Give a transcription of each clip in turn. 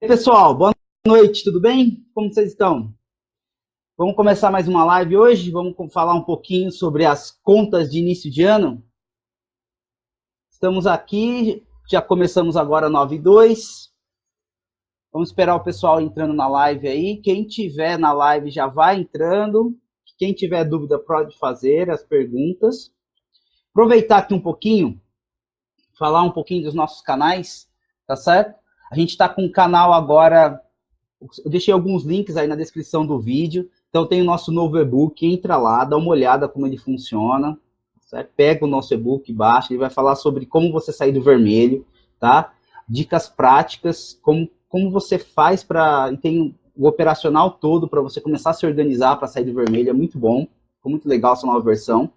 Pessoal, boa noite, tudo bem? Como vocês estão? Vamos começar mais uma live hoje, vamos falar um pouquinho sobre as contas de início de ano. Estamos aqui, já começamos agora 9:02. Vamos esperar o pessoal entrando na live aí. Quem tiver na live já vai entrando. Quem tiver dúvida pode fazer as perguntas. Aproveitar aqui um pouquinho, falar um pouquinho dos nossos canais, tá certo? A gente está com um canal agora, eu deixei alguns links aí na descrição do vídeo, então tem o nosso novo e-book, entra lá, dá uma olhada como ele funciona, certo? Pega o nosso e-book, baixa, ele vai falar sobre como você sair do vermelho, tá? Dicas práticas, como você faz para, e tem o operacional todo para você começar a se organizar para sair do vermelho, é muito bom, ficou muito legal essa nova versão.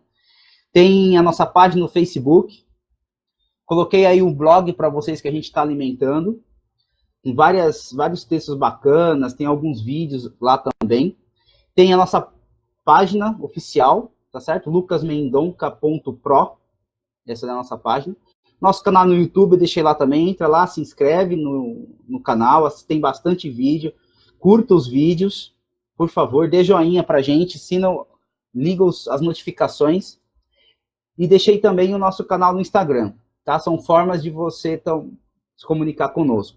Tem a nossa página no Facebook, coloquei aí um blog para vocês que a gente está alimentando, tem vários textos bacanas, tem alguns vídeos lá também. Tem a nossa página oficial, tá certo? lucasmendonca.pro, essa é a nossa página. Nosso canal no YouTube, eu deixei lá também, entra lá, se inscreve no canal, tem bastante vídeo, curta os vídeos, por favor, dê joinha pra gente, liga as notificações. E deixei também o nosso canal no Instagram, tá? São formas de você se comunicar conosco.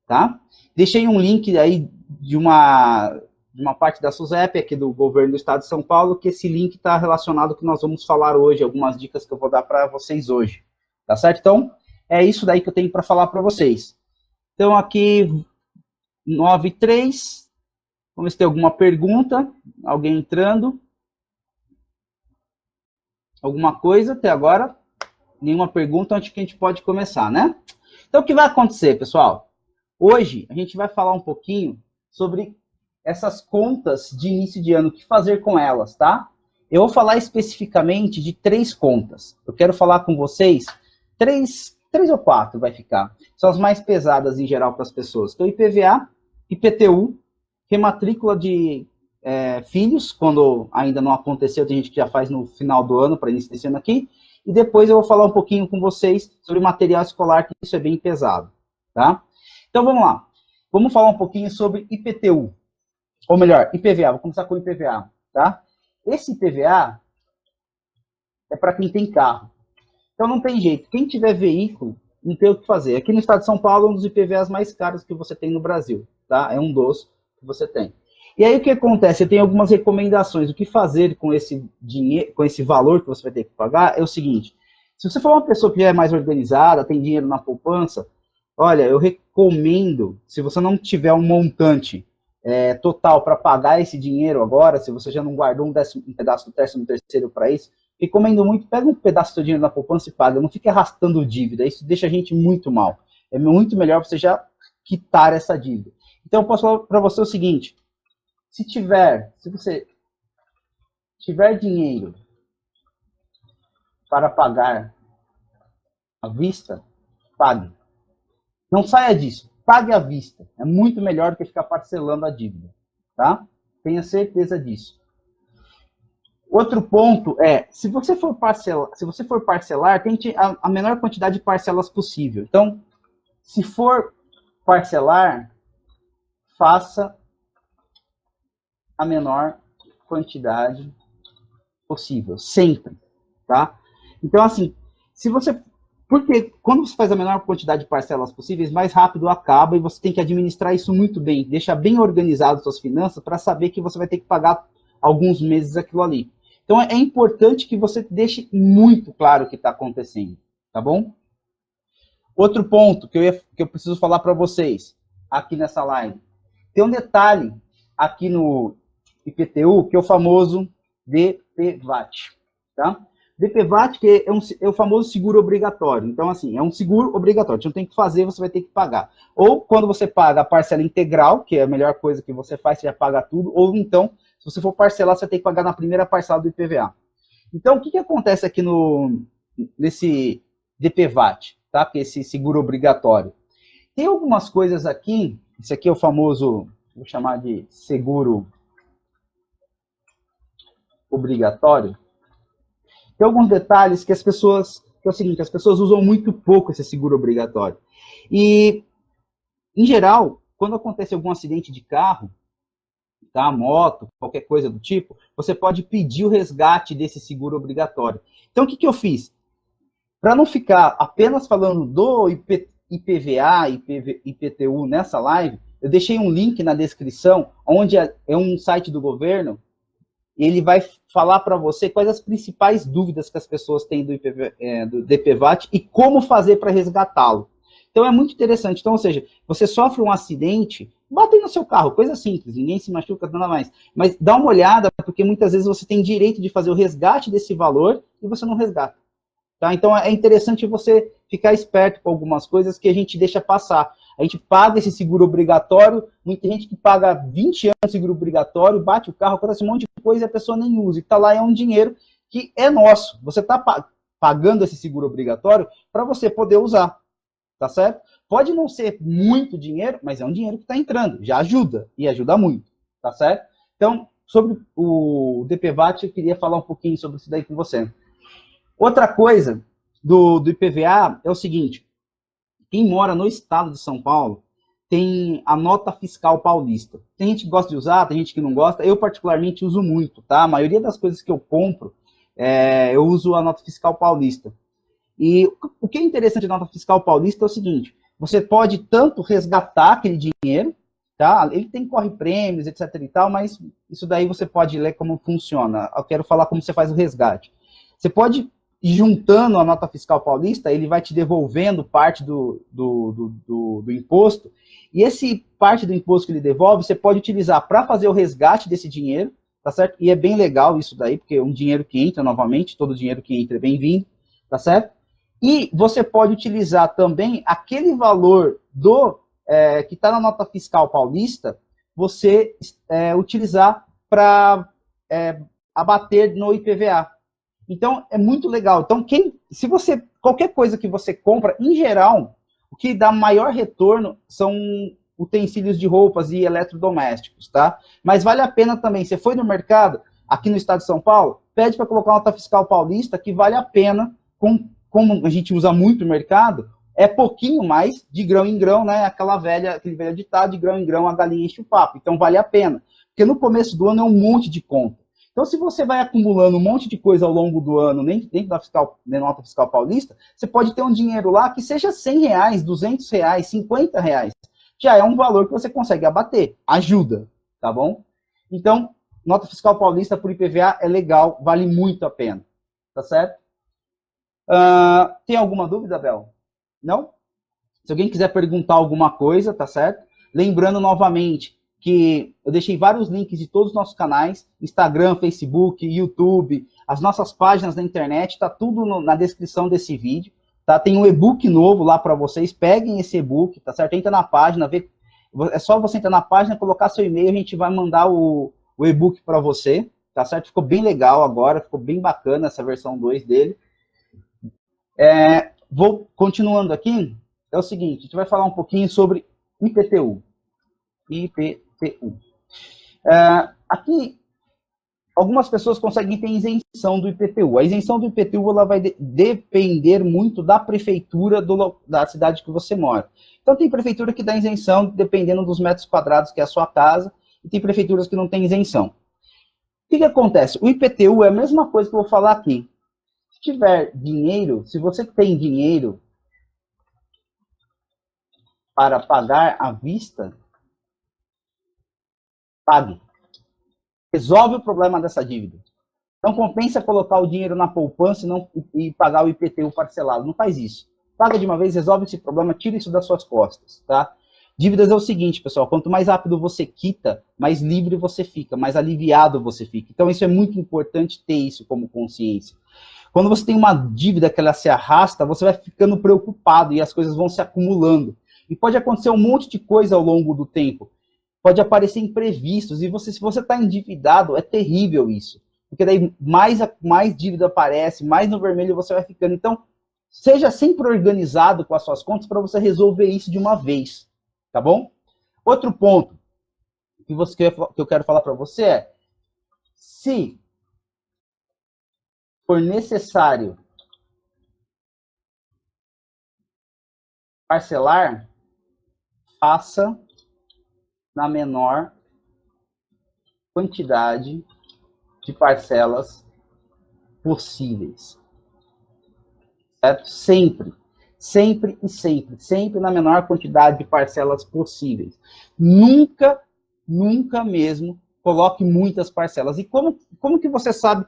Tá? Deixei um link aí de uma parte da SUSEP, aqui do governo do estado de São Paulo, que esse link está relacionado ao que nós vamos falar hoje, algumas dicas que eu vou dar para vocês hoje, tá certo? Então, é isso daí que eu tenho para falar para vocês. Então, aqui, 9:03, vamos ver se tem alguma pergunta, alguém entrando, alguma coisa até agora, nenhuma pergunta, antes que a gente pode começar, né? Então, o que vai acontecer, pessoal? Hoje, a gente vai falar um pouquinho sobre essas contas de início de ano, o que fazer com elas, tá? Eu vou falar especificamente de 3 contas. Eu quero falar com vocês, 3 ou 4 vai ficar. São as mais pesadas em geral para as pessoas. Então, IPVA, IPTU, rematrícula de filhos, quando ainda não aconteceu, tem gente que já faz no final do ano, para início desse ano aqui. E depois eu vou falar um pouquinho com vocês sobre material escolar, que isso é bem pesado, tá? Então, vamos lá. Vamos falar um pouquinho sobre IPTU. Ou melhor, IPVA. Vou começar com o IPVA, tá? Esse IPVA é para quem tem carro. Então, não tem jeito. Quem tiver veículo, não tem o que fazer. Aqui no estado de São Paulo, é um dos IPVAs mais caros que você tem no Brasil, tá? É um dos que você tem. E aí, o que acontece? Tem algumas recomendações. O que fazer com esse dinheiro, com esse valor que você vai ter que pagar é o seguinte. Se você for uma pessoa que já é mais organizada, tem dinheiro na poupança, olha, eu recomendo, se você não tiver um montante total para pagar esse dinheiro agora, se você já não guardou um pedaço do 13º para isso, recomendo muito, pega um pedaço do seu dinheiro na poupança e paga, não fique arrastando dívida, isso deixa a gente muito mal. É muito melhor você já quitar essa dívida. Então, eu posso falar para você o seguinte, se você tiver dinheiro para pagar à vista, pague. Não saia disso. Pague à vista. É muito melhor do que ficar parcelando a dívida. Tá? Tenha certeza disso. Outro ponto é, se você for parcelar, tente a menor quantidade de parcelas possível. Então, se for parcelar, faça a menor quantidade possível. Sempre. Tá? Então, assim, porque quando você faz a menor quantidade de parcelas possíveis, mais rápido acaba e você tem que administrar isso muito bem, deixar bem organizado suas finanças para saber que você vai ter que pagar alguns meses aquilo ali. Então é importante que você deixe muito claro o que está acontecendo, tá bom? Outro ponto que eu preciso falar para vocês aqui nessa live. Tem um detalhe aqui no IPTU que é o famoso DPVAT, tá? DPVAT, que é o famoso seguro obrigatório. Então, assim, é um seguro obrigatório. Você não tem que fazer, você vai ter que pagar. Ou quando você paga a parcela integral, que é a melhor coisa que você faz, você já paga tudo. Ou então, se você for parcelar, você tem que pagar na primeira parcela do IPVA. Então, o que acontece aqui nesse DPVAT, tá? Que é esse seguro obrigatório. Tem algumas coisas aqui, esse aqui é o famoso, vou chamar de seguro obrigatório. Tem alguns detalhes que que é o seguinte, as pessoas usam muito pouco esse seguro obrigatório. E, em geral, quando acontecer algum acidente de carro, tá? Moto, qualquer coisa do tipo, você pode pedir o resgate desse seguro obrigatório. Então, o que, que eu fiz? Para não ficar apenas falando do IPVA, IPTU nessa live, eu deixei um link na descrição, onde é um site do governo, e ele vai falar para você quais as principais dúvidas que as pessoas têm do DPVAT e como fazer para resgatá-lo. Então é muito interessante. Então, ou seja, você sofre um acidente, bate no seu carro, coisa simples, ninguém se machuca, nada mais. Mas dá uma olhada, porque muitas vezes você tem direito de fazer o resgate desse valor e você não resgata. Tá? Então é interessante você ficar esperto com algumas coisas que a gente deixa passar. A gente paga esse seguro obrigatório, muita gente que paga 20 anos de seguro obrigatório, bate o carro, acontece um monte de coisa e a pessoa nem usa. E tá lá, é um dinheiro que é nosso. Você está pagando esse seguro obrigatório para você poder usar, tá certo? Pode não ser muito dinheiro, mas é um dinheiro que está entrando, já ajuda, e ajuda muito, tá certo? Então, sobre o DPVAT, eu queria falar um pouquinho sobre isso daí com você. Outra coisa do IPVA é o seguinte, quem mora no estado de São Paulo tem a nota fiscal paulista. Tem gente que gosta de usar, tem gente que não gosta. Eu, particularmente, uso muito, tá? A maioria das coisas que eu compro, eu uso a nota fiscal paulista. E o que é interessante da nota fiscal paulista é o seguinte, você pode tanto resgatar aquele dinheiro, tá? Ele tem corre prêmios, etc e tal, mas isso daí você pode ler como funciona. Eu quero falar como você faz o resgate. Você pode ir juntando a nota fiscal paulista, ele vai te devolvendo parte do imposto, e esse parte do imposto que ele devolve, você pode utilizar para fazer o resgate desse dinheiro, tá certo? E é bem legal isso daí, porque é um dinheiro que entra novamente, todo dinheiro que entra é bem-vindo, tá certo? E você pode utilizar também aquele valor que está na nota fiscal paulista, você utilizar para abater no IPVA. Então, é muito legal. Então, qualquer coisa que você compra, em geral, o que dá maior retorno são utensílios de roupas e eletrodomésticos, tá? Mas vale a pena também, você foi no mercado, aqui no estado de São Paulo, pede para colocar uma nota fiscal paulista, que vale a pena, como a gente usa muito no mercado, é pouquinho mais, de grão em grão, né? Aquele velho ditado, de grão em grão a galinha enche o papo. Então, vale a pena. Porque no começo do ano é um monte de conta. Então, se você vai acumulando um monte de coisa ao longo do ano, dentro da nota fiscal paulista, você pode ter um dinheiro lá que seja R$100, R$200, R$50. Já é um valor que você consegue abater. Ajuda, tá bom? Então, nota fiscal paulista por IPVA é legal, vale muito a pena. Tá certo? Tem alguma dúvida, Bel? Não? Se alguém quiser perguntar alguma coisa, tá certo? Lembrando novamente que eu deixei vários links de todos os nossos canais, Instagram, Facebook, YouTube, as nossas páginas na internet, tá tudo na descrição desse vídeo, tá? Tem um e-book novo lá para vocês, peguem esse e-book, tá certo? Entra na página, é só você entrar na página, colocar seu e-mail, a gente vai mandar o e-book para você, tá certo? Ficou bem legal agora, ficou bem bacana essa versão 2 dele. Vou continuando aqui, é o seguinte, a gente vai falar um pouquinho sobre IPTU. Aqui, algumas pessoas conseguem ter isenção do IPTU. A isenção do IPTU ela vai depender muito da prefeitura da cidade que você mora. Então, tem prefeitura que dá isenção dependendo dos metros quadrados que é a sua casa, e tem prefeituras que não têm isenção. O que acontece? O IPTU é a mesma coisa que eu vou falar aqui. Se tiver dinheiro, se você tem dinheiro para pagar à vista, pague. Resolve o problema dessa dívida. Não compensa colocar o dinheiro na poupança e pagar o IPTU parcelado. Não faz isso. Paga de uma vez, resolve esse problema, tira isso das suas costas, tá? Dívidas é o seguinte, pessoal, quanto mais rápido você quita, mais livre você fica, mais aliviado você fica. Então, isso é muito importante ter isso como consciência. Quando você tem uma dívida que ela se arrasta, você vai ficando preocupado e as coisas vão se acumulando. E pode acontecer um monte de coisa ao longo do tempo. Pode aparecer imprevistos. E se você está endividado, é terrível isso. Porque daí mais dívida aparece, mais no vermelho você vai ficando. Então, seja sempre organizado com as suas contas para você resolver isso de uma vez. Tá bom? Outro ponto que eu quero falar para você é, se for necessário parcelar, faça na menor quantidade de parcelas possíveis. Certo? Sempre. Sempre e sempre. Sempre na menor quantidade de parcelas possíveis. Nunca, nunca mesmo coloque muitas parcelas. E como que você sabe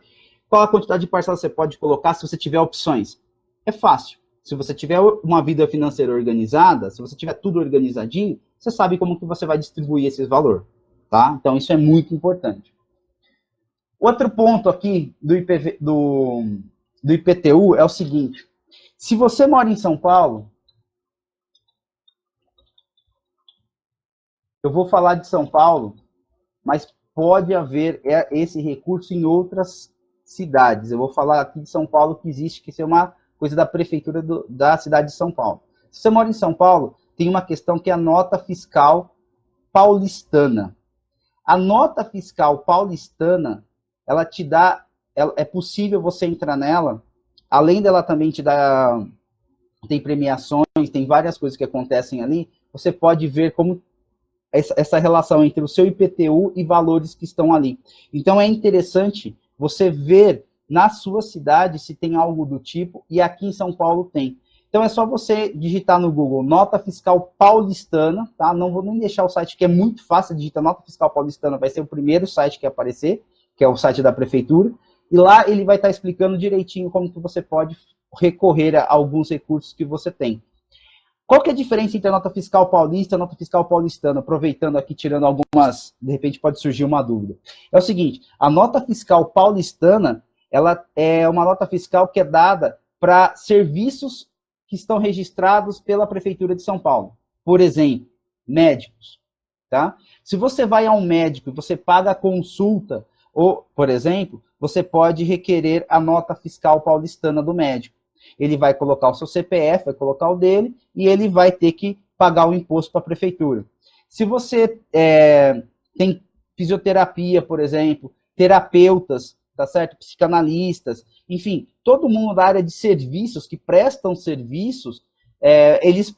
qual a quantidade de parcelas você pode colocar se você tiver opções? É fácil. Se você tiver uma vida financeira organizada, se você tiver tudo organizadinho, você sabe como que você vai distribuir esse valor. Tá? Então, isso é muito importante. Outro ponto aqui do IPTU é o seguinte. Se você mora em São Paulo, eu vou falar de São Paulo, mas pode haver esse recurso em outras cidades. Eu vou falar aqui de São Paulo, que existe, que isso é uma coisa da prefeitura da cidade de São Paulo. Se você mora em São Paulo, tem uma questão que é a nota fiscal paulistana. A nota fiscal paulistana, ela te dá, é possível você entrar nela, além dela também te dar, tem premiações, tem várias coisas que acontecem ali, você pode ver como essa relação entre o seu IPTU e valores que estão ali. Então é interessante você ver na sua cidade se tem algo do tipo, e aqui em São Paulo tem. Então é só você digitar no Google nota fiscal paulistana, tá? Não vou nem deixar o site, que é muito fácil, digita nota fiscal paulistana, vai ser o primeiro site que aparecer, que é o site da prefeitura, e lá ele vai estar explicando direitinho como que você pode recorrer a alguns recursos que você tem. Qual que é a diferença entre a nota fiscal paulista e a nota fiscal paulistana? Aproveitando aqui, tirando algumas, de repente pode surgir uma dúvida. É o seguinte, a nota fiscal paulistana, ela é uma nota fiscal que é dada para serviços que estão registrados pela Prefeitura de São Paulo. Por exemplo, médicos. Tá? Se você vai a um médico e você paga a consulta, ou, por exemplo, você pode requerer a nota fiscal paulistana do médico. Ele vai colocar o seu CPF, vai colocar o dele, e ele vai ter que pagar o imposto para a prefeitura. Se você tem fisioterapia, por exemplo, terapeutas, tá certo? Psicanalistas, enfim, todo mundo da área de serviços, que prestam serviços, eles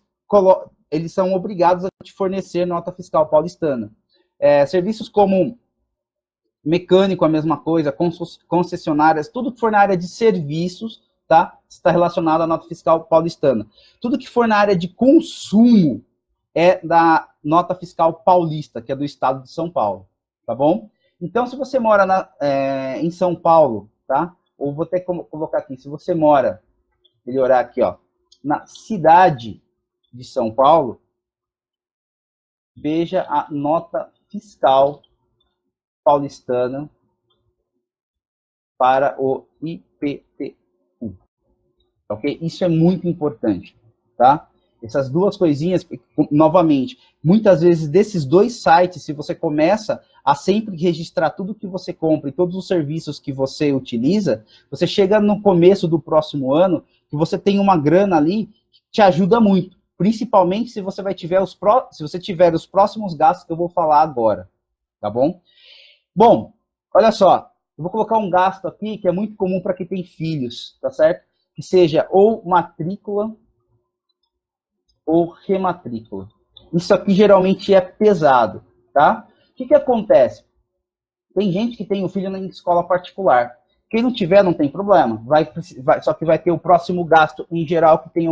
são obrigados a te fornecer nota fiscal paulistana. Serviços como mecânico, a mesma coisa, concessionárias, tudo que for na área de serviços, tá? Está relacionado à nota fiscal paulistana. Tudo que for na área de consumo é da nota fiscal paulista, que é do estado de São Paulo, tá bom? Então, se você mora em São Paulo, tá? Ou vou ter que colocar aqui, se você mora, melhorar aqui, ó, na cidade de São Paulo, veja a nota fiscal paulistana para o IPTU. Ok? Isso é muito importante, tá? Essas duas coisinhas, novamente, muitas vezes desses dois sites, se você começa a sempre registrar tudo que você compra e todos os serviços que você utiliza, você chega no começo do próximo ano que você tem uma grana ali que te ajuda muito, principalmente se você tiver os próximos gastos que eu vou falar agora, tá bom? Bom, olha só, eu vou colocar um gasto aqui que é muito comum para quem tem filhos, tá certo? Que seja ou matrícula ou rematrícula. Isso aqui geralmente é pesado, tá? O que acontece? Tem gente que tem o filho em escola particular. Quem não tiver, não tem problema. Só que vai ter o próximo gasto, em geral, que tem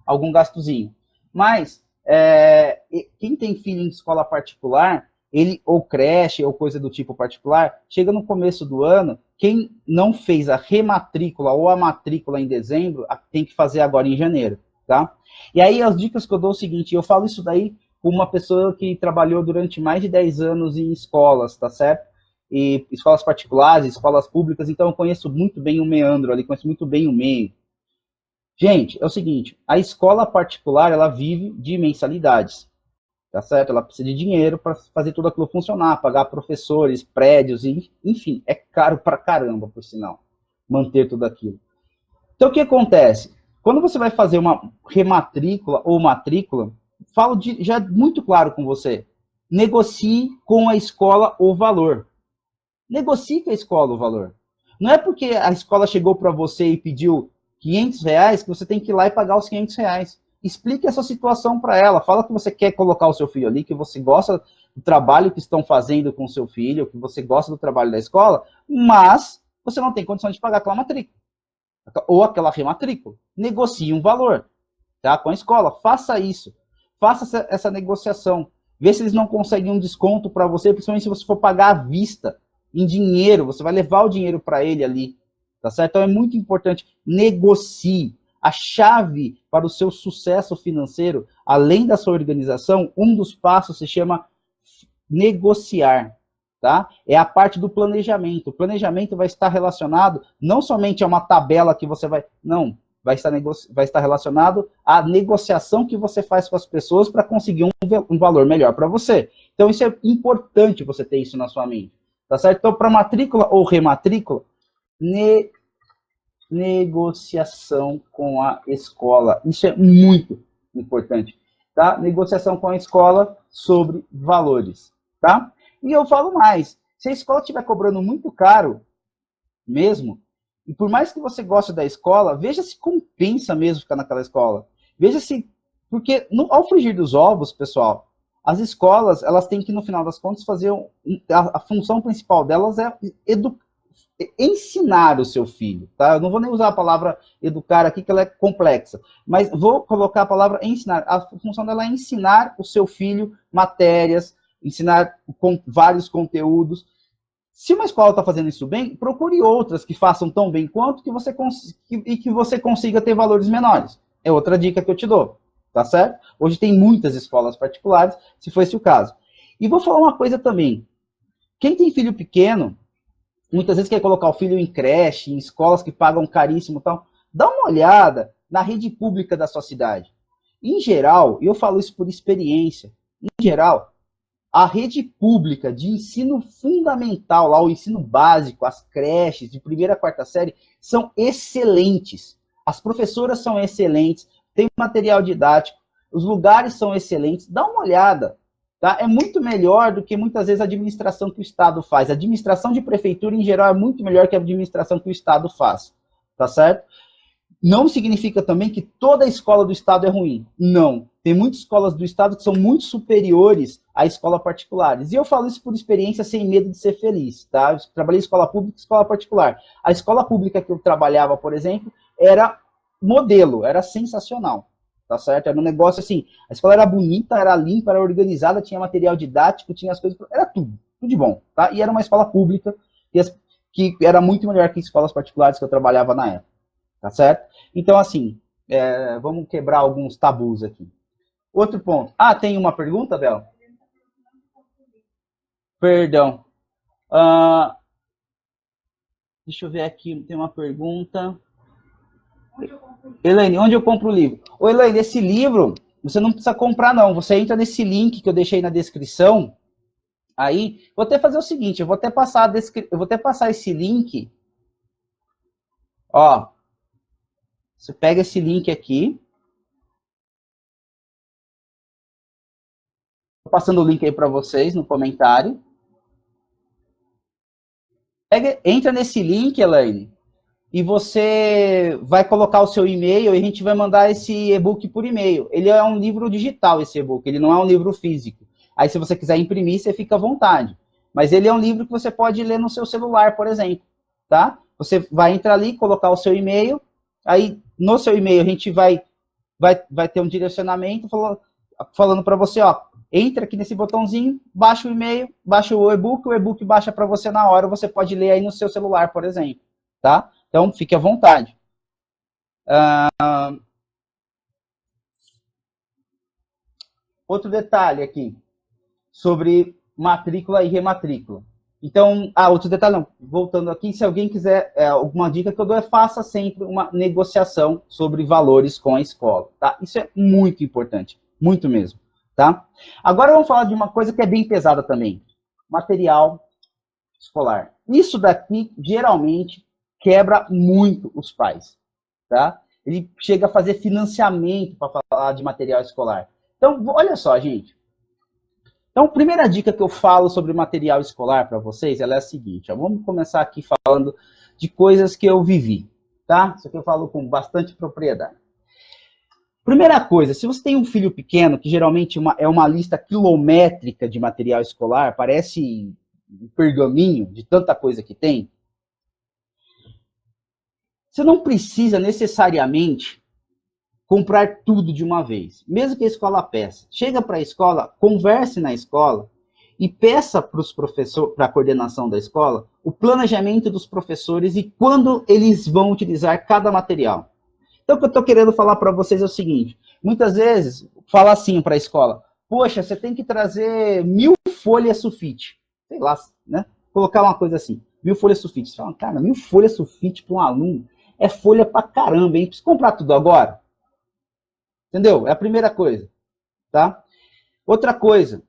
algum gastozinho. Mas, quem tem filho em escola particular, ou creche, ou coisa do tipo particular, chega no começo do ano, quem não fez a rematrícula ou a matrícula em dezembro, tem que fazer agora em janeiro, tá? E aí, as dicas que eu dou é o seguinte, eu falo isso daí com uma pessoa que trabalhou durante mais de 10 anos em escolas, tá certo? E escolas particulares, escolas públicas, então eu conheço muito bem o meandro ali, conheço muito bem o meio. Gente, é o seguinte, a escola particular, ela vive de mensalidades, tá certo? Ela precisa de dinheiro para fazer tudo aquilo funcionar, pagar professores, prédios, enfim, é caro pra caramba, por sinal, manter tudo aquilo. Então, o que acontece? Quando você vai fazer uma rematrícula ou matrícula, falo já muito claro com você, negocie com a escola o valor. Negocie com a escola o valor. Não é porque a escola chegou para você e pediu R$500 que você tem que ir lá e pagar os R$500. Explique essa situação para ela. Fala que você quer colocar o seu filho ali, que você gosta do trabalho que estão fazendo com o seu filho, que você gosta do trabalho da escola, mas você não tem condição de pagar aquela matrícula, ou aquela rematrícula. Negocie um valor, tá? Com a escola, faça isso. Faça essa negociação. Vê se eles não conseguem um desconto para você, principalmente se você for pagar à vista, em dinheiro, você vai levar o dinheiro para ele ali, tá certo? Então é muito importante, negocie. A chave para o seu sucesso financeiro, além da sua organização, um dos passos se chama negociar, tá? É a parte do planejamento. O planejamento vai estar relacionado não somente a uma tabela que você vai... Não, vai estar relacionado à negociação que você faz com as pessoas para conseguir um valor melhor para você. Então, isso é importante você ter isso na sua mente. Tá certo? Então, para matrícula ou rematrícula, negociação com a escola. Isso é muito importante. Tá? Negociação com a escola sobre valores. Tá? E eu falo mais. Se a escola estiver cobrando muito caro, mesmo, e por mais que você goste da escola, veja se compensa mesmo ficar naquela escola. Veja se... Porque ao frigir dos ovos, pessoal, as escolas, elas têm que, no final das contas, fazer... A função principal delas é ensinar o seu filho, tá? Eu não vou nem usar a palavra educar aqui, que ela é complexa, mas vou colocar a palavra ensinar. A função dela é ensinar o seu filho matérias, ensinar vários conteúdos. Se uma escola está fazendo isso bem, procure outras que façam tão bem quanto que você consiga ter valores menores. É outra dica que eu te dou, tá certo? Hoje tem muitas escolas particulares, se for esse o caso. E vou falar uma coisa também. Quem tem filho pequeno, muitas vezes quer colocar o filho em creche, em escolas que pagam caríssimo e tal. Dá uma olhada na rede pública da sua cidade. Em geral, e eu falo isso por experiência, em geral, a rede pública de ensino fundamental, lá o ensino básico, as creches de primeira a quarta série, são excelentes. As professoras são excelentes, tem material didático, os lugares são excelentes. Dá uma olhada, tá? É muito melhor do que muitas vezes a administração que o Estado faz. A administração de prefeitura, em geral, é muito melhor que a administração que o Estado faz, tá certo? Não significa também que toda escola do Estado é ruim. Não. Tem muitas escolas do Estado que são muito superiores à escola particulares. E eu falo isso por experiência, sem medo de ser feliz, tá? Eu trabalhei em escola pública e escola particular. A escola pública que eu trabalhava, por exemplo, era modelo, era sensacional, tá certo? Era um negócio assim, a escola era bonita, era limpa, era organizada, tinha material didático, tinha as coisas, era tudo de bom, tá? E era uma escola pública que era muito melhor que escolas particulares que eu trabalhava na época. Tá certo? Então, assim, vamos quebrar alguns tabus aqui. Outro ponto. Ah, tem uma pergunta, Bel? Perdão. Deixa eu ver aqui, tem uma pergunta. Elaine, onde eu compro o livro? Ô, Elaine, esse livro, você não precisa comprar, não. Você entra nesse link que eu deixei na descrição. Aí, vou até fazer o seguinte, eu vou até passar esse link. Ó, você pega esse link aqui. Estou passando o link aí para vocês no comentário. Entra nesse link, Elaine, e você vai colocar o seu e-mail e a gente vai mandar esse e-book por e-mail. Ele é um livro digital, esse e-book, ele não é um livro físico. Aí, se você quiser imprimir, você fica à vontade. Mas ele é um livro que você pode ler no seu celular, por exemplo, tá? Você vai entrar ali, colocar o seu e-mail, aí no seu e-mail a gente vai ter um direcionamento falando para você, ó, entra aqui nesse botãozinho, baixa o e-mail, baixa o e-book baixa para você na hora, você pode ler aí no seu celular, por exemplo, tá? Então, fique à vontade. Outro detalhe aqui, sobre matrícula e rematrícula. Então, outro detalhe não, voltando aqui, se alguém quiser, alguma dica que eu dou faça sempre uma negociação sobre valores com a escola, tá? Isso é muito importante, muito mesmo, tá? Agora vamos falar de uma coisa que é bem pesada também, material escolar. Isso daqui, geralmente, quebra muito os pais, tá? Ele chega a fazer financiamento para falar de material escolar. Então, olha só, gente. Então, a primeira dica que eu falo sobre material escolar para vocês, ela é a seguinte, ó, vamos começar aqui falando de coisas que eu vivi, tá? Isso aqui eu falo com bastante propriedade. Primeira coisa, se você tem um filho pequeno, que geralmente é uma lista quilométrica de material escolar, parece um pergaminho de tanta coisa que tem, você não precisa necessariamente comprar tudo de uma vez, mesmo que a escola peça. Chega para a escola, converse na escola e peça para os professores, para a coordenação da escola, o planejamento dos professores e quando eles vão utilizar cada material. Então, o que eu estou querendo falar para vocês é o seguinte, muitas vezes, fala assim para a escola, poxa, você tem que trazer 1000 folhas sulfite, sei lá, né? Colocar uma coisa assim, 1000 folhas sulfite. Você fala, cara, 1000 folhas sulfite para um aluno é folha pra caramba, hein? Precisa comprar tudo agora? Entendeu? É a primeira coisa, tá? Outra coisa,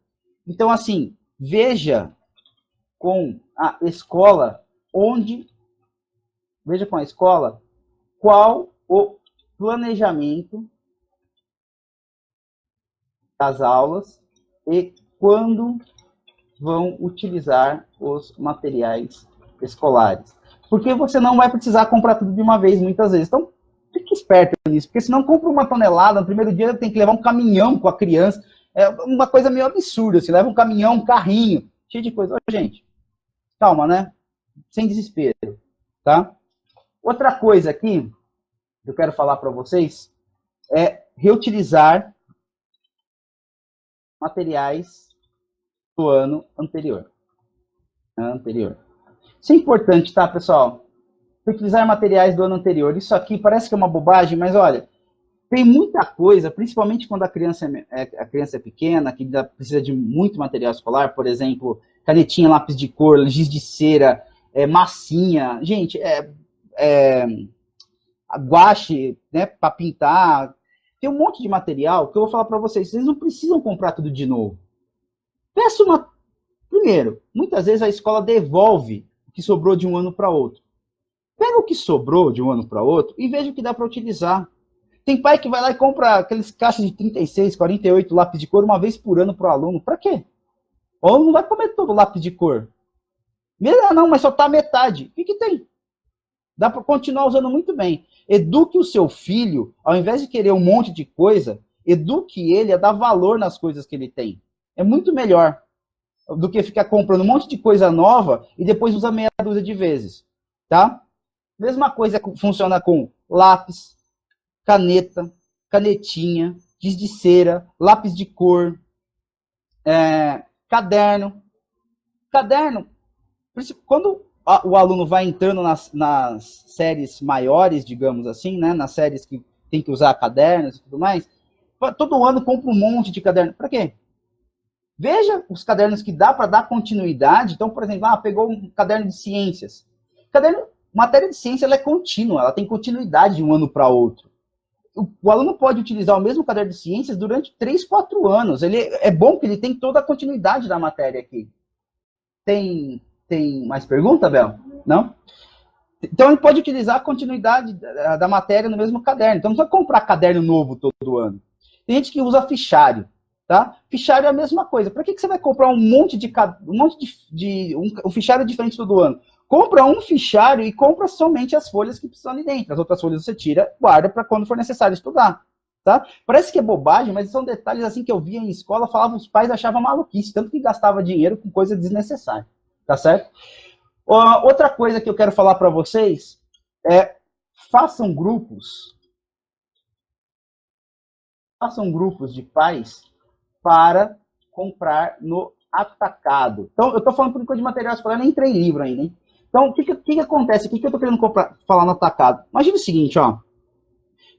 então assim, veja com a escola qual o planejamento das aulas e quando vão utilizar os materiais escolares. Porque você não vai precisar comprar tudo de uma vez, muitas vezes. Então, fique esperto nisso, porque senão compra uma tonelada, no primeiro dia tem que levar um caminhão com a criança. É uma coisa meio absurda, você leva um caminhão, um carrinho, cheio de coisa. Ô, gente, calma, né? Sem desespero, tá? Outra coisa aqui que eu quero falar para vocês é reutilizar materiais do ano anterior. Isso é importante, tá, pessoal? Reutilizar materiais do ano anterior. Isso aqui parece que é uma bobagem, mas olha, tem muita coisa, principalmente quando a criança é pequena, que ainda precisa de muito material escolar, por exemplo, canetinha, lápis de cor, giz de cera, massinha. Gente, guache, né, para pintar. Tem um monte de material que eu vou falar para vocês. Vocês não precisam comprar tudo de novo. Peça uma... Primeiro, muitas vezes a escola devolve o que sobrou de um ano para outro. Pega o que sobrou de um ano para outro e veja o que dá para utilizar. Tem pai que vai lá e compra aqueles caixas de 36, 48 lápis de cor uma vez por ano para o aluno. Para quê? O aluno não vai comer todo o lápis de cor. Não, mas só tá metade. O que tem? Dá para continuar usando muito bem. Eduque o seu filho, ao invés de querer um monte de coisa, eduque ele a dar valor nas coisas que ele tem. É muito melhor do que ficar comprando um monte de coisa nova e depois usa meia dúzia de vezes. Tá? Mesma coisa funciona com lápis, caneta, canetinha, giz de cera, lápis de cor, caderno. Caderno, quando o aluno vai entrando nas séries maiores, digamos assim, né, nas séries que tem que usar cadernos e tudo mais, todo ano compra um monte de caderno. Para quê? Veja os cadernos que dá para dar continuidade. Então, por exemplo, pegou um caderno de ciências. Matéria de ciência ela é contínua, ela tem continuidade de um ano para outro. O aluno pode utilizar o mesmo caderno de ciências durante 3, 4 anos. É bom que ele tem toda a continuidade da matéria aqui. Tem mais pergunta, Bel? Não? Então, ele pode utilizar a continuidade da matéria no mesmo caderno. Então, não precisa comprar caderno novo todo ano. Tem gente que usa fichário. Tá? Fichário é a mesma coisa. Para que você vai comprar um monte de um fichário diferente todo ano? Compra um fichário e compra somente as folhas que precisam ali dentro. As outras folhas você tira, guarda para quando for necessário estudar. Tá? Parece que é bobagem, mas são detalhes assim que eu via em escola, falavam, os pais achavam maluquice, tanto que gastava dinheiro com coisa desnecessária. Tá certo? Outra coisa que eu quero falar para vocês é façam grupos de pais para comprar no atacado. Então, eu estou falando por enquanto de material escolar, nem entrei em livro ainda, hein? Então, o que acontece? O que eu estou querendo falar no atacado? Imagina o seguinte, ó.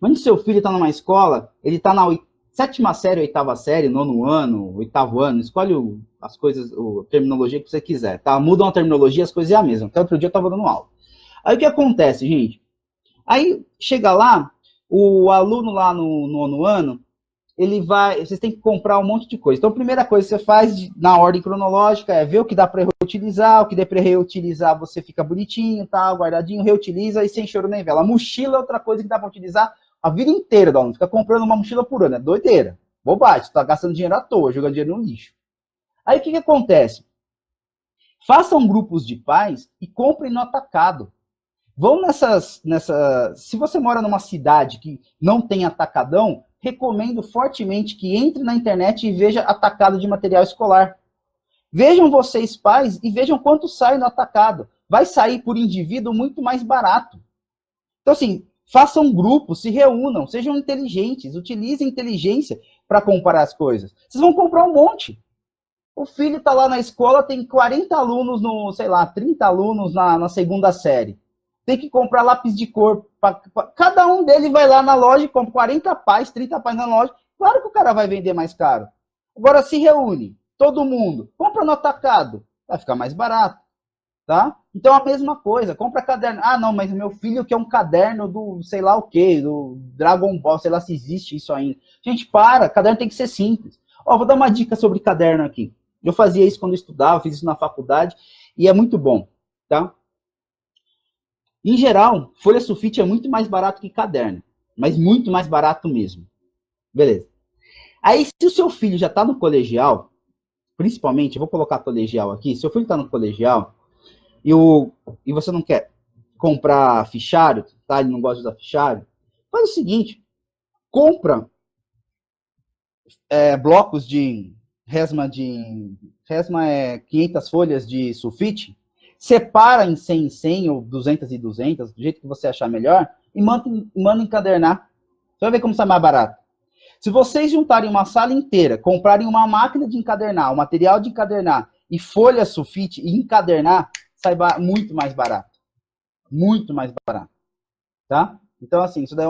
Imagina seu filho está numa escola, ele está na 7ª série, 8ª série, 9º ano, 8º ano, escolhe as coisas, a terminologia que você quiser, tá? Mudam a terminologia, as coisas é a mesma. Até outro dia eu estava dando aula. Aí o que acontece, gente? Aí chega lá, o aluno lá no 9º ano, vocês têm que comprar um monte de coisa. Então, a primeira coisa que você faz na ordem cronológica é ver o que dá para reutilizar, o que dá para reutilizar você fica bonitinho, tá, guardadinho, reutiliza e sem choro nem vela. A mochila é outra coisa que dá para utilizar a vida inteira do aluno. Fica comprando uma mochila por ano, é doideira. Bobagem, você tá gastando dinheiro à toa, jogando dinheiro no lixo. Aí o que acontece? Façam grupos de pais e comprem no atacado. Vão se você mora numa cidade que não tem atacadão, recomendo fortemente que entre na internet e veja atacado de material escolar. Vejam vocês, pais, e vejam quanto sai no atacado. Vai sair por indivíduo muito mais barato. Então, assim, façam grupos, se reúnam, sejam inteligentes, utilizem inteligência para comparar as coisas. Vocês vão comprar um monte. O filho está lá na escola, tem 40 alunos, no, sei lá, 30 alunos na segunda série. Tem que comprar lápis de cor. Cada um deles vai lá na loja e compra 40 pás, 30 pás na loja. Claro que o cara vai vender mais caro. Agora se reúne, todo mundo, compra no atacado, vai ficar mais barato. Tá? Então a mesma coisa, compra caderno. Ah, não, mas meu filho quer um caderno do sei lá o que, do Dragon Ball, sei lá se existe isso ainda. Gente, caderno tem que ser simples. Ó, vou dar uma dica sobre caderno aqui. Eu fazia isso quando eu estudava, fiz isso na faculdade, e é muito bom, tá? Em geral, folha sulfite é muito mais barato que caderno, mas muito mais barato mesmo. Beleza. Aí, se o seu filho já está no colegial, principalmente, eu vou colocar colegial aqui, se o seu filho está no colegial, e você não quer comprar fichário, tá? Ele não gosta de usar fichário, faz o seguinte, compra blocos de resma é 500 folhas de sulfite, separa em 100 em 100 ou 200 e 200, do jeito que você achar melhor, e manda encadernar. Você vai ver como sai mais barato. Se vocês juntarem uma sala inteira, comprarem uma máquina de encadernar, o material de encadernar e folha sulfite e encadernar, sai muito mais barato. Muito mais barato. Tá? Então, assim, isso daí é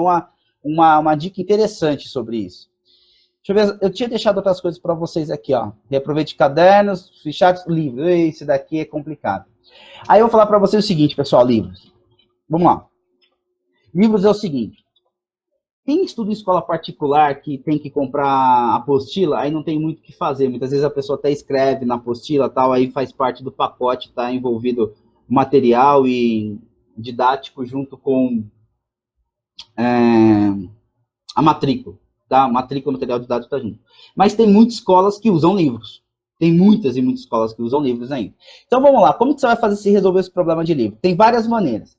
uma dica interessante sobre isso. Deixa eu ver, eu tinha deixado outras coisas para vocês aqui, ó. Reaproveite cadernos, fichários, livros. Esse daqui é complicado. Aí eu vou falar para vocês o seguinte, pessoal, livros. Vamos lá. Livros é o seguinte. Quem estuda em escola particular que tem que comprar apostila, aí não tem muito o que fazer. Muitas vezes a pessoa até escreve na apostila, tal, aí faz parte do pacote, tá envolvido material e didático junto com a matrícula. Tá? Matrícula, material didático está junto. Mas tem muitas escolas que usam livros. Tem muitas e muitas escolas que usam livros ainda. Então vamos lá, como que você vai fazer se resolver esse problema de livro? Tem várias maneiras.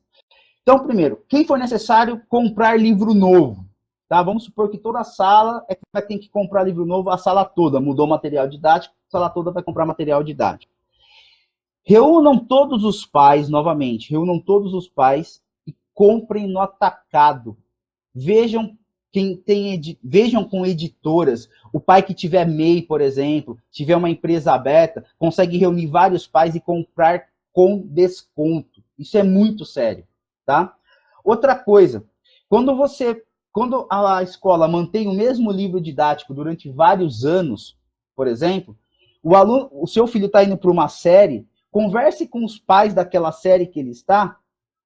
Então, primeiro, quem for necessário comprar livro novo, tá? Vamos supor que toda a sala vai ter que comprar livro novo, a sala toda mudou material didático, a sala toda vai comprar material didático. Reúnam todos os pais, novamente, reúnam todos os pais e comprem no atacado. Vejam vejam com editoras, o pai que tiver MEI, por exemplo, tiver uma empresa aberta, consegue reunir vários pais e comprar com desconto. Isso é muito sério, tá? Outra coisa, quando a escola mantém o mesmo livro didático durante vários anos, por exemplo, o seu filho está indo para uma série, converse com os pais daquela série que ele está.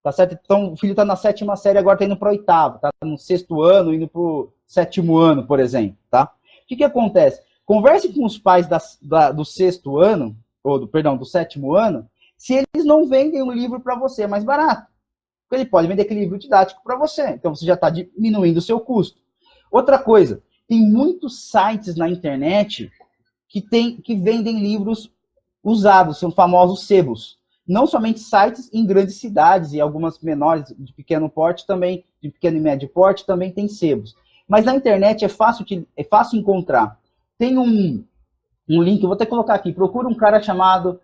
Tá certo? Então, o filho está na 7ª série, agora está indo para a 8ª, está no 6º ano, indo para o 7º ano, por exemplo, tá? O que acontece? Converse com os pais do 6º ano, do 7º ano, se eles não vendem um livro para você, é mais barato. Porque ele pode vender aquele livro didático para você, então você já está diminuindo o seu custo. Outra coisa, tem muitos sites na internet que vendem livros usados, são famosos sebos. Não somente sites em grandes cidades e algumas menores de pequeno porte também, de pequeno e médio porte, também tem sebos. Mas na internet é fácil encontrar. Tem um link, eu vou até colocar aqui, procura um cara chamado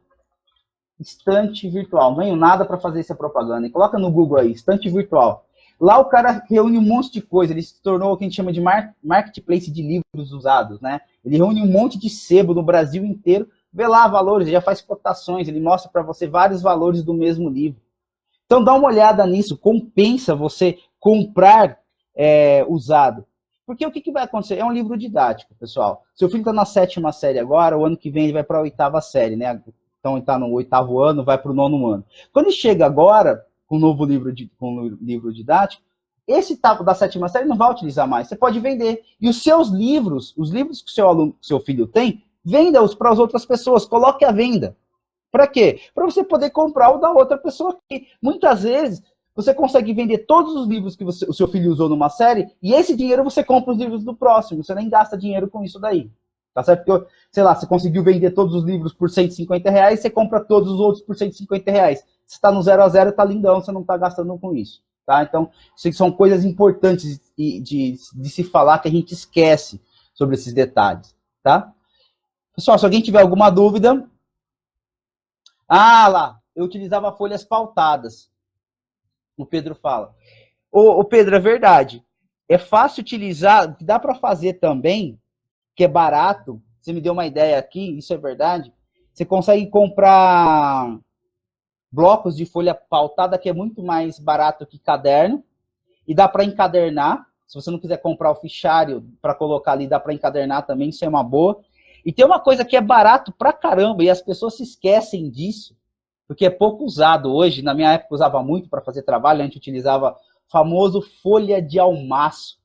Estante Virtual. Não tenho nada para fazer essa propaganda. E coloca no Google aí, Estante Virtual. Lá o cara reúne um monte de coisa, ele se tornou o que a gente chama de marketplace de livros usados, né? Ele reúne um monte de sebo no Brasil inteiro, vê lá valores, ele já faz cotações, ele mostra para você vários valores do mesmo livro. Então dá uma olhada nisso, compensa você comprar usado. Porque o que vai acontecer? É um livro didático, pessoal. Seu filho está na 7ª série agora, o ano que vem ele vai para a 8ª série, né? Então ele está no 8º ano, vai para o 9º ano. Quando ele chega agora, com o novo livro didático, esse da 7ª série não vai utilizar mais, você pode vender. E os seus livros, os livros que o seu filho tem, venda-os para as outras pessoas, coloque à venda. Para quê? Para você poder comprar o da outra pessoa. Que muitas vezes você consegue vender todos os livros que o seu filho usou numa série e esse dinheiro você compra os livros do próximo. Você nem gasta dinheiro com isso daí. Tá certo? Porque, sei lá, você conseguiu vender todos os livros por R$150, você compra todos os outros por R$150. Você está no 0 a 0, tá lindão, você não está gastando com isso. tá? Então, isso são coisas importantes de se falar que a gente esquece sobre esses detalhes, tá? Pessoal, se alguém tiver alguma dúvida... Ah, lá, eu utilizava folhas pautadas, o Pedro fala. Ô Pedro, é verdade. É fácil utilizar, dá para fazer também, que é barato. Você me deu uma ideia aqui, isso é verdade. Você consegue comprar blocos de folha pautada, que é muito mais barato que caderno, e dá para encadernar. Se você não quiser comprar o fichário para colocar ali, dá para encadernar também, isso é uma boa. E tem uma coisa que é barato pra caramba, e as pessoas se esquecem disso, porque é pouco usado hoje. Na minha época usava muito para fazer trabalho, a gente utilizava o famoso folha de almaço.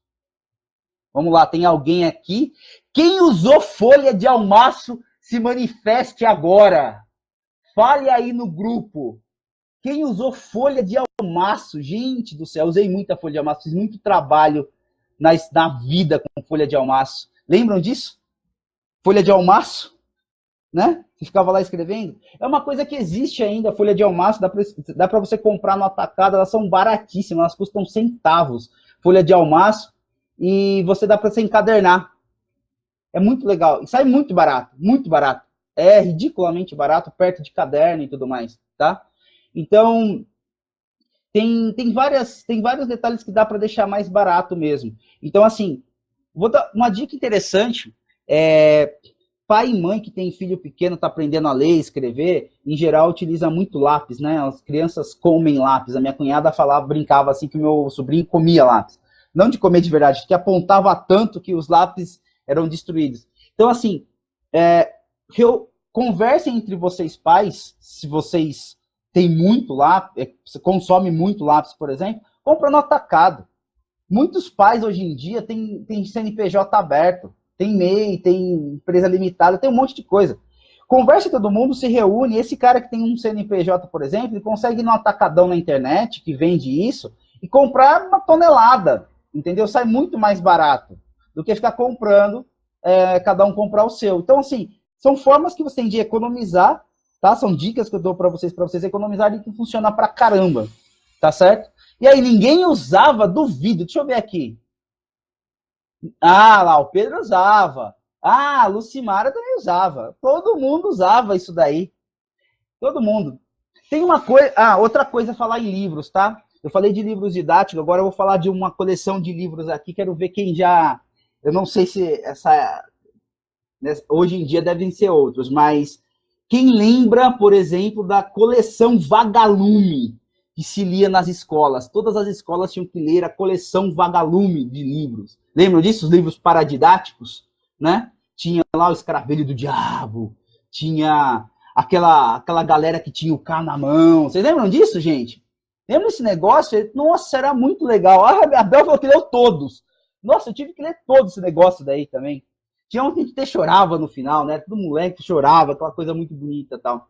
Vamos lá, tem alguém aqui? Quem usou folha de almaço, se manifeste agora. Fale aí no grupo. Quem usou folha de almaço? Gente do céu, usei muita folha de almaço, fiz muito trabalho na vida com folha de almaço. Lembram disso? Folha de almaço, né? Você ficava lá escrevendo. É uma coisa que existe ainda, folha de almaço, dá para você comprar no atacado, elas são baratíssimas, elas custam centavos, folha de almaço, e você dá para você encadernar. É muito legal, e sai muito barato, muito barato. É ridiculamente barato, perto de caderno e tudo mais, tá? Então, tem vários detalhes que dá para deixar mais barato mesmo. Então, assim, vou dar uma dica interessante. Pai e mãe que tem filho pequeno, está aprendendo a ler, escrever, em geral utiliza muito lápis, né? As crianças comem lápis. A minha cunhada brincava assim que o meu sobrinho comia lápis. Não de comer de verdade, que apontava tanto que os lápis eram destruídos. Então, assim, conversem entre vocês pais, se vocês têm muito lápis, consomem muito lápis, por exemplo, compra no atacado. Muitos pais hoje em dia têm CNPJ aberto, tem MEI, tem empresa limitada, tem um monte de coisa. Conversa todo mundo, se reúne. Esse cara que tem um CNPJ, por exemplo, ele consegue ir num atacadão na internet, que vende isso, e comprar uma tonelada, entendeu? Sai muito mais barato do que ficar comprando, cada um comprar o seu. Então, assim, são formas que você tem de economizar, tá? São dicas que eu dou para vocês economizarem, que funciona pra caramba, tá certo? E aí, ninguém usava, duvido, deixa eu ver aqui. Ah, lá, o Pedro usava. Ah, a Lucimara também usava. Todo mundo usava isso daí. Todo mundo. Tem uma coisa... Ah, outra coisa é falar em livros, tá? Eu falei de livros didáticos, agora eu vou falar de uma coleção de livros aqui. Quero ver quem já... Eu não sei se hoje em dia devem ser outros, mas quem lembra, por exemplo, da coleção Vagalume, que se lia nas escolas? Todas as escolas tinham que ler a coleção Vagalume de livros. Lembram disso? Os livros paradidáticos, né? Tinha lá o Escaravelho do Diabo, tinha aquela galera que tinha o K na mão. Vocês lembram disso, gente? Lembra desse negócio? Nossa, era muito legal. A Bel falou que leu todos. Nossa, eu tive que ler todo esse negócio daí também. Tinha um que a gente até chorava no final, né? Todo moleque chorava, aquela coisa muito bonita e tal.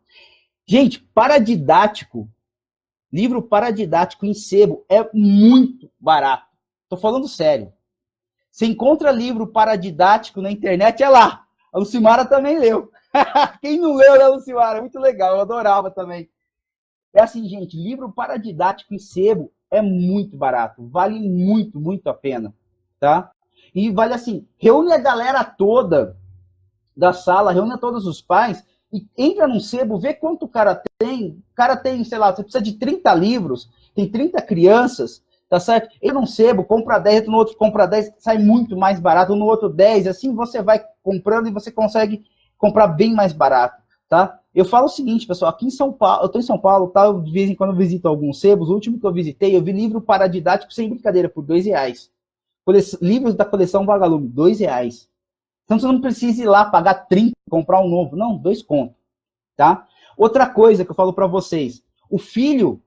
Gente, paradidático, livro paradidático em sebo é muito barato. Tô falando sério. Você encontra livro paradidático na internet, é lá. A Lucimara também leu. Quem não leu, né, Lucimara? Muito legal, eu adorava também. É assim, gente, livro paradidático em sebo é muito barato. Vale muito, muito a pena, tá? E vale assim, reúne a galera toda da sala, reúne todos os pais e entra num sebo, vê quanto o cara tem. O cara tem, sei lá, você precisa de 30 livros, tem 30 crianças, tá certo? Entra num sebo, compra 10, no outro compra 10, sai muito mais barato, no outro 10, assim você vai comprando e você consegue comprar bem mais barato, tá? Eu falo o seguinte, pessoal, aqui em São Paulo, eu tô em São Paulo, tá? Eu, de vez em quando eu visito alguns sebos, o último que eu visitei, eu vi livro paradidático sem brincadeira, por R$2. Livros da coleção Vagalume, R$2. Então você não precisa ir lá pagar 30 e comprar um novo. Não, 2 contos, tá? Outra coisa que eu falo para vocês, o filho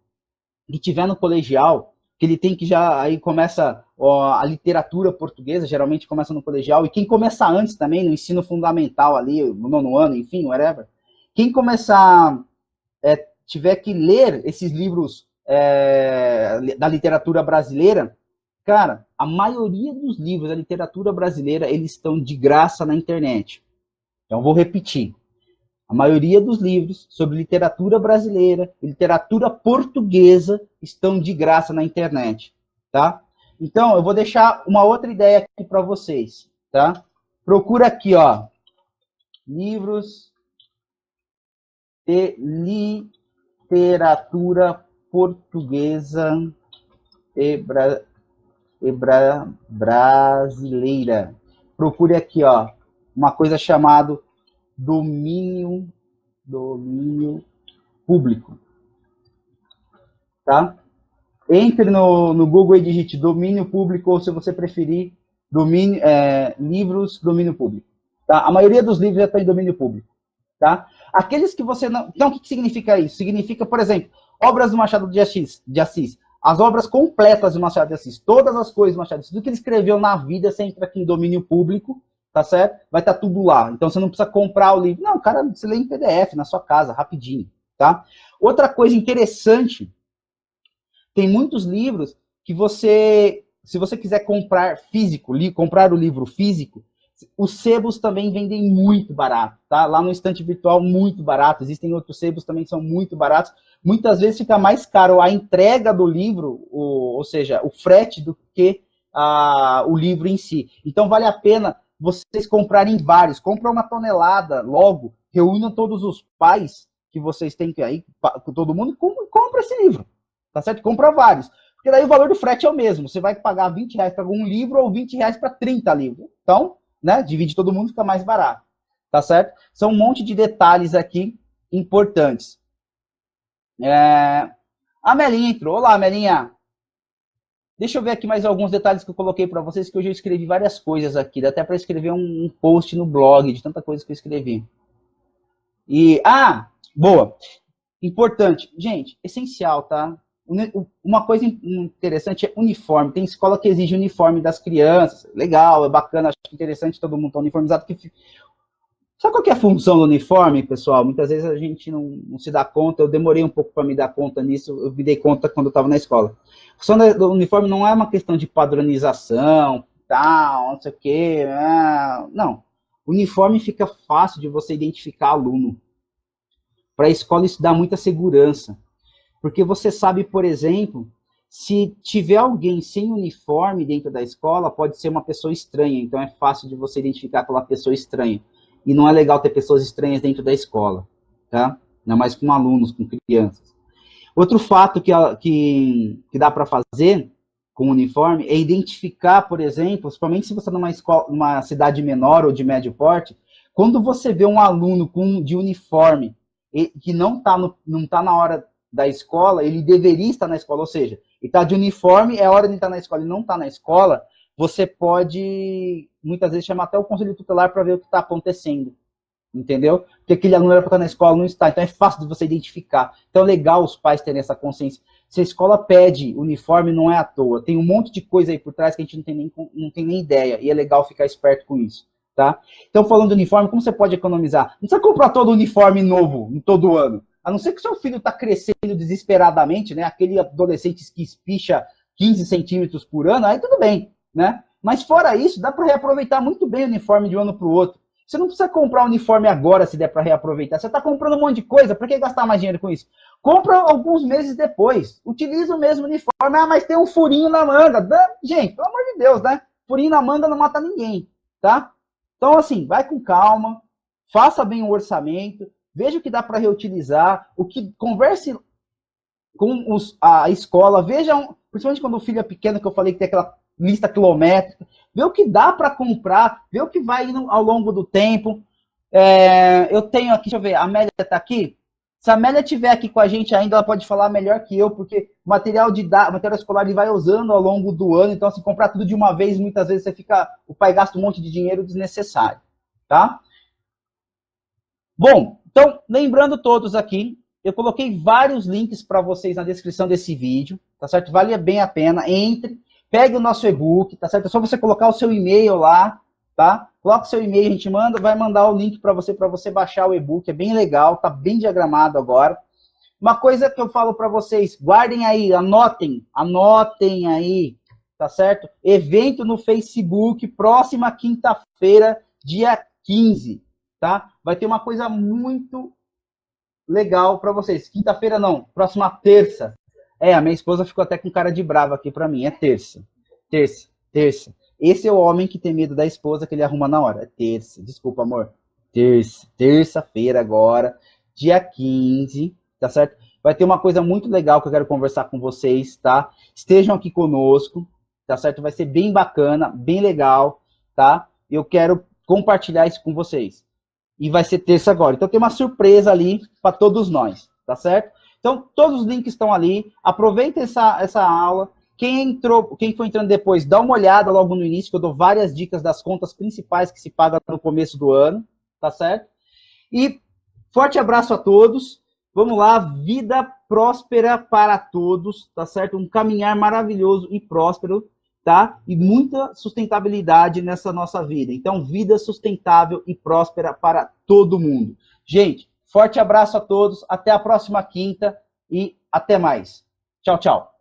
que tiver no colegial, que ele tem que já, aí começa a literatura portuguesa, geralmente começa no colegial, e quem começa antes também, no ensino fundamental ali, no 9º ano, enfim, whatever, quem começar, tiver que ler esses livros da literatura brasileira, cara, a maioria dos livros da literatura brasileira, eles estão de graça na internet. Então, vou repetir. A maioria dos livros sobre literatura brasileira e literatura portuguesa estão de graça na internet, tá? Então, eu vou deixar uma outra ideia aqui para vocês, tá? Procura aqui, ó, livros de literatura portuguesa e brasileira. Procure aqui, ó, uma coisa chamada domínio público, tá? Entre no Google e digite domínio público, ou se você preferir, livros domínio público, tá? A maioria dos livros já está em domínio público, tá? Aqueles que você não... Então, o que significa isso? Significa, por exemplo, obras do Machado de Assis, as obras completas do Machado de Assis, todas as coisas do Machado de Assis, tudo que ele escreveu na vida, você entra aqui em domínio público, tá certo? Vai estar tudo lá. Então, você não precisa comprar o livro. Não, cara, você lê em PDF na sua casa, rapidinho, tá? Outra coisa interessante, tem muitos livros que você, se você quiser comprar físico, comprar o livro físico, os sebos também vendem muito barato, tá? Lá no estante virtual, muito barato. Existem outros sebos também que são muito baratos. Muitas vezes fica mais caro a entrega do livro, ou seja, o frete, do que o livro em si. Então, vale a pena vocês comprarem vários. Compra uma tonelada logo, reúnam todos os pais que vocês têm aí, com todo mundo, e compra esse livro, tá certo? Compra vários. Porque daí o valor do frete é o mesmo. Você vai pagar R$20 para um livro ou R$20 para 30 livros. Então, né, divide todo mundo, fica mais barato, tá certo? São um monte de detalhes aqui importantes. A Melinha entrou. Olá, Melinha. Deixa eu ver aqui mais alguns detalhes que eu coloquei para vocês, que hoje eu escrevi várias coisas aqui. Dá até para escrever um post no blog, de tanta coisa que eu escrevi. Boa. Importante. Gente, essencial, tá? Uma coisa interessante é uniforme. Tem escola que exige uniforme das crianças. Legal, é bacana, acho interessante todo mundo estar uniformizado. Sabe qual que é a função do uniforme, pessoal? Muitas vezes a gente não se dá conta. Eu demorei um pouco para me dar conta nisso. Eu me dei conta quando eu estava na escola. A função do uniforme não é uma questão de padronização, tal, não sei o quê. Não. O uniforme fica fácil de você identificar aluno. Para a escola isso dá muita segurança. Porque você sabe, por exemplo, se tiver alguém sem uniforme dentro da escola, pode ser uma pessoa estranha. Então, é fácil de você identificar aquela pessoa estranha. E não é legal ter pessoas estranhas dentro da escola, tá? Ainda mais com alunos, com crianças. Outro fato que dá para fazer com o uniforme é identificar, por exemplo, principalmente se você está numa cidade menor ou de médio porte, quando você vê um aluno de uniforme que não tá na hora da escola, ele deveria estar na escola, ou seja, ele está de uniforme, é hora de estar na escola, ele não está na escola, você pode, muitas vezes, chamar até o conselho tutelar para ver o que está acontecendo, entendeu? Porque aquele aluno era para estar na escola, não está, então é fácil de você identificar. Então é legal os pais terem essa consciência. Se a escola pede uniforme, não é à toa, tem um monte de coisa aí por trás que a gente não tem nem ideia, e é legal ficar esperto com isso, tá? Então, falando de uniforme, como você pode economizar? Não precisa comprar todo uniforme novo, todo ano. A não ser que seu filho está crescendo desesperadamente, né? Aquele adolescente que espicha 15 centímetros por ano, aí tudo bem, né? Mas fora isso, dá para reaproveitar muito bem o uniforme de um ano para o outro. Você não precisa comprar um uniforme agora se der para reaproveitar. Você está comprando um monte de coisa, para que gastar mais dinheiro com isso? Compra alguns meses depois. Utiliza o mesmo uniforme. Mas tem um furinho na manga. Gente, pelo amor de Deus, né? Furinho na manga não mata ninguém, tá? Então, assim, vai com calma, faça bem o orçamento, veja o que dá para reutilizar, converse com a escola, veja, principalmente quando o filho é pequeno, que eu falei que tem aquela lista quilométrica, vê o que dá para comprar, vê o que vai indo ao longo do tempo. Eu tenho aqui, deixa eu ver, a Amélia está aqui. Se a Amélia estiver aqui com a gente ainda, ela pode falar melhor que eu, porque o material escolar ele vai usando ao longo do ano, então se comprar tudo de uma vez, muitas vezes o pai gasta um monte de dinheiro desnecessário, tá? Bom, então, lembrando todos aqui, eu coloquei vários links para vocês na descrição desse vídeo, tá certo? Vale bem a pena, pegue o nosso e-book, tá certo? É só você colocar o seu e-mail lá, tá? Coloca o seu e-mail, a gente vai mandar o link para você baixar o e-book, é bem legal, tá bem diagramado agora. Uma coisa que eu falo para vocês, guardem aí, anotem aí, tá certo? Evento no Facebook, próxima quinta-feira, dia 15. tá? Vai ter uma coisa muito legal para vocês. Quinta-feira não, próxima terça. A minha esposa ficou até com cara de brava aqui para mim. É terça. Terça, terça. Esse é o homem que tem medo da esposa que ele arruma na hora. É terça. Desculpa, amor. Terça-feira agora, dia 15, tá certo? Vai ter uma coisa muito legal que eu quero conversar com vocês, tá? Estejam aqui conosco, tá certo? Vai ser bem bacana, bem legal, tá? Eu quero compartilhar isso com vocês. E vai ser terça agora. Então tem uma surpresa ali para todos nós, tá certo? Então todos os links estão ali. Aproveita essa aula. Quem foi entrando depois, dá uma olhada logo no início, que eu dou várias dicas das contas principais que se pagam no começo do ano, tá certo? E forte abraço a todos. Vamos lá, vida próspera para todos, tá certo? Um caminhar maravilhoso e próspero, tá? E muita sustentabilidade nessa nossa vida. Então, vida sustentável e próspera para todo mundo. Gente, forte abraço a todos, até a próxima quinta e até mais. Tchau, tchau.